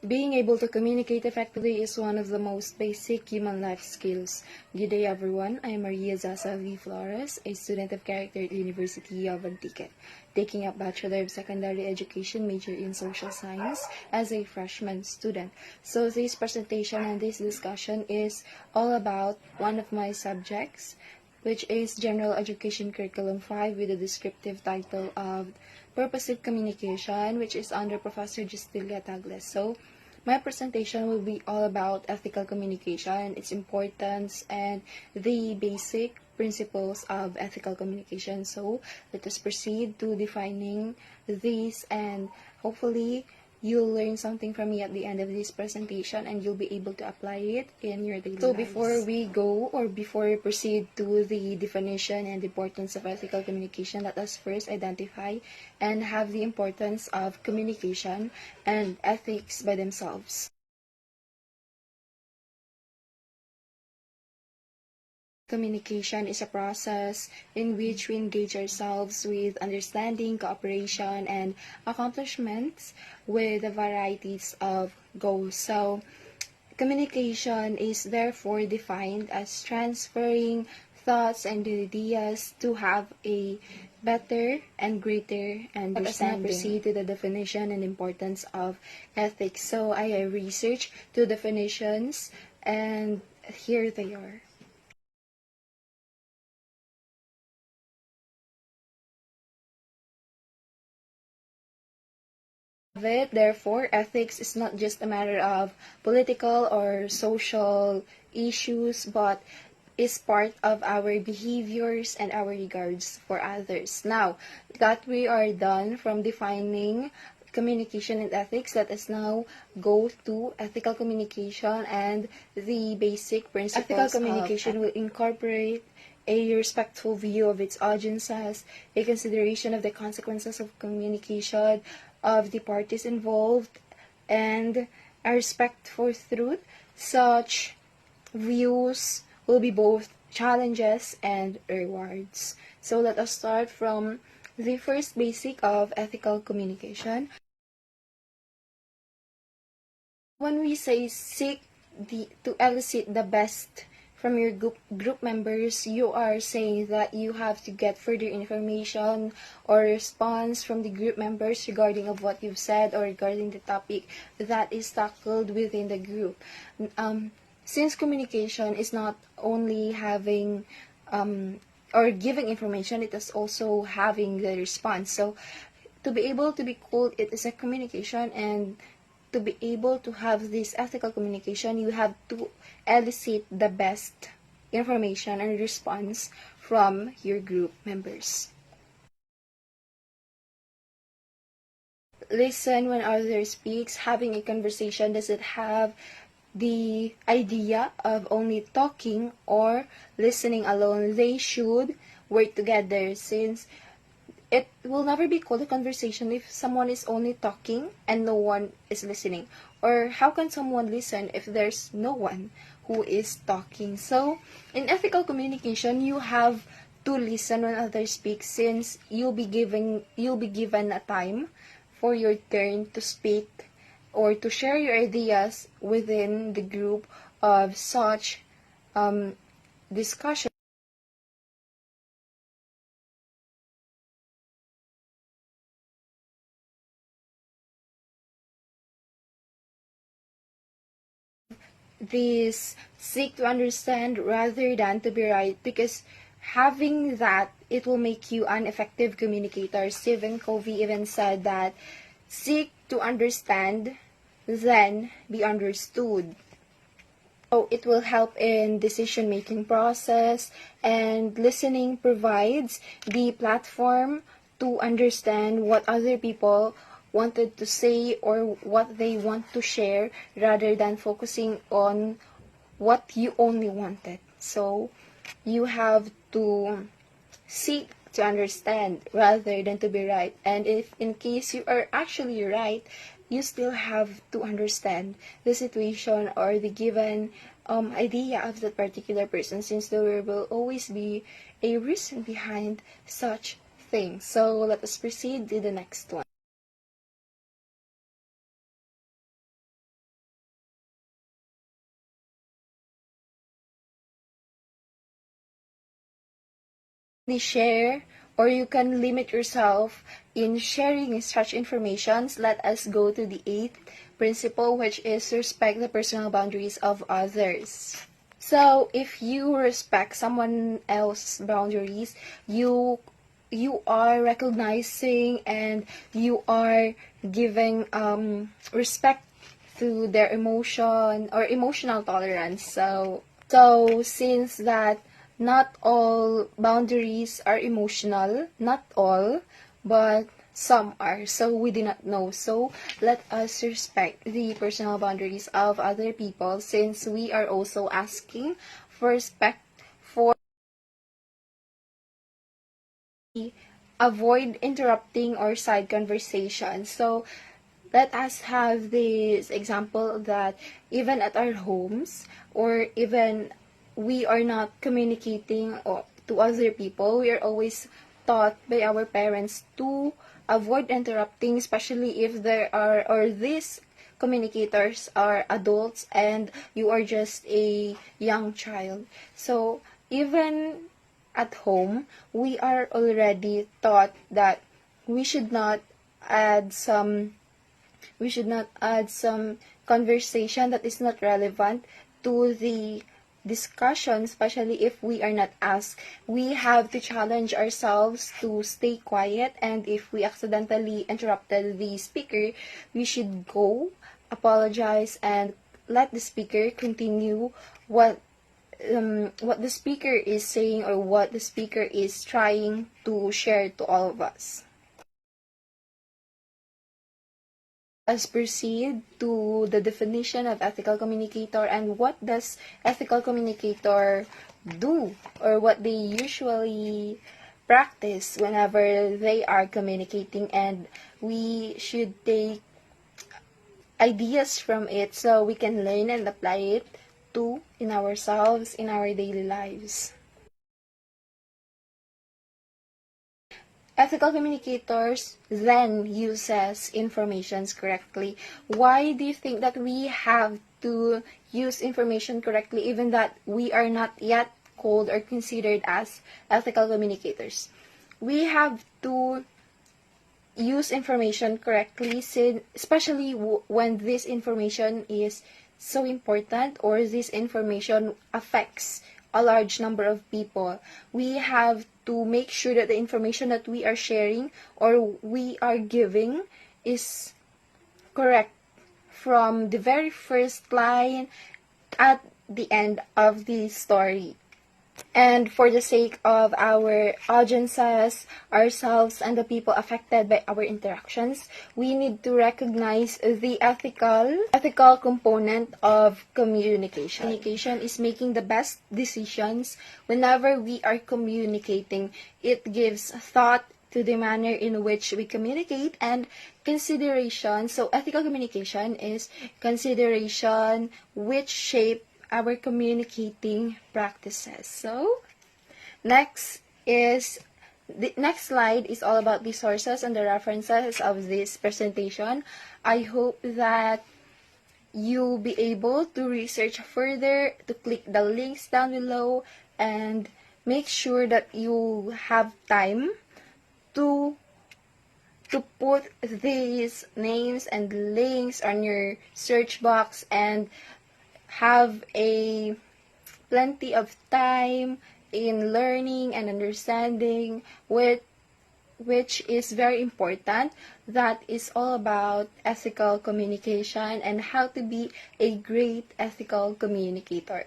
Being able to communicate effectively is one of the most basic human life skills. Good day everyone, I am Maria Zaza V. Flores, a student of character at the University of Antique, taking up Bachelor of Secondary Education major in Social Science as a freshman student. So this presentation and this discussion is all about one of my subjects, which is General Education Curriculum 5 with the descriptive title of Purposive Communication, which is under Professor Justilia Tagles. So, my presentation will be all about ethical communication, its importance, and the basic principles of ethical communication. So, let us proceed to defining these, and hopefully you'll learn something from me at the end of this presentation and you'll be able to apply it in your daily lives. So before we proceed to the definition and importance of ethical communication, let us first identify and have the importance of communication and ethics by themselves. Communication is a process in which we engage ourselves with understanding, cooperation, and accomplishments with a varieties of goals. So, communication is therefore defined as transferring thoughts and ideas to have a better and greater understanding. Let us now proceed to the definition and importance of ethics. So, I have researched two definitions, and here they are. Therefore, ethics is not just a matter of political or social issues, but is part of our behaviors and our regards for others. Now, that we are done from defining communication and ethics, let us now go to ethical communication and the basic principles. Ethical communication will incorporate a respectful view of its audiences, a consideration of the consequences of communication, of the parties involved, and a respect for truth. Such views will be both challenges and rewards. So let us start from the first basic of ethical communication. When we say seek to elicit the best from your group members, you are saying that you have to get further information or response from the group members regarding of what you've said or regarding the topic that is tackled within the group. Since communication is not only having or giving information, it is also having the response. So to be able to be called it is a communication, and to be able to have this ethical communication, you have to elicit the best information and response from your group members. Listen when others speaks. Having a conversation doesn't have the idea of only talking or listening alone. They should work together, since it will never be called a conversation if someone is only talking and no one is listening. Or how can someone listen if there's no one who is talking? So, in ethical communication, you have to listen when others speak, since you'll be given a time for your turn to speak or to share your ideas within the group of such discussion. This seek to understand rather than to be right, because having that, it will make you an effective communicator. Stephen Covey even said that seek to understand, then be understood. So it will help in decision-making process, and listening provides the platform to understand what other people wanted to say or what they want to share, rather than focusing on what you only wanted. So you have to seek to understand rather than to be right. And if in case you are actually right, you still have to understand the situation or the given idea of that particular person, since there will always be a reason behind such things. So let us proceed to the next one. share, or you can limit yourself in sharing such informations. Let us go to the eighth principle, which is respect the personal boundaries of others. So if you respect someone else's boundaries, you are recognizing and you are giving respect to their emotion or emotional tolerance. So since that not all boundaries are emotional, not all, but some are. So we do not know. So let us respect the personal boundaries of other people, since we are also asking for respect, for avoid interrupting or side conversations. So let us have this example that even at our homes, or even we are not communicating to other people, we are always taught by our parents to avoid interrupting, especially if there are, or these communicators are adults and you are just a young child. So even at home, we are already taught that we should not add some we should not add some conversation that is not relevant to the discussion, especially if we are not asked. We have to challenge ourselves to stay quiet, and if we accidentally interrupted the speaker, we should go, apologize, and let the speaker continue what the speaker is saying, or what the speaker is trying to share to all of us. Let's proceed to the definition of ethical communicator, and what does ethical communicator do, or what they usually practice whenever they are communicating, and we should take ideas from it so we can learn and apply it to in ourselves, in our daily lives. Ethical communicators then uses informations correctly. Why do you think that we have to use information correctly, even that we are not yet called or considered as ethical communicators? We have to use information correctly, especially when this information is so important, or this information affects a large number of people. We have to make sure that the information that we are sharing or we are giving is correct from the very first line at the end of the story. And for the sake of our audiences, ourselves, and the people affected by our interactions, we need to recognize the ethical component of communication. Communication is making the best decisions whenever we are communicating. It gives thought to the manner in which we communicate and consideration. So ethical communication is consideration which shape our communicating practices. So the next slide is all about the sources and the references of this presentation. I hope that you'll be able to research further, to click the links down below, and make sure that you have time to put these names and links on your search box, and have a plenty of time in learning and understanding, which is very important. That is all about ethical communication and how to be a great ethical communicator.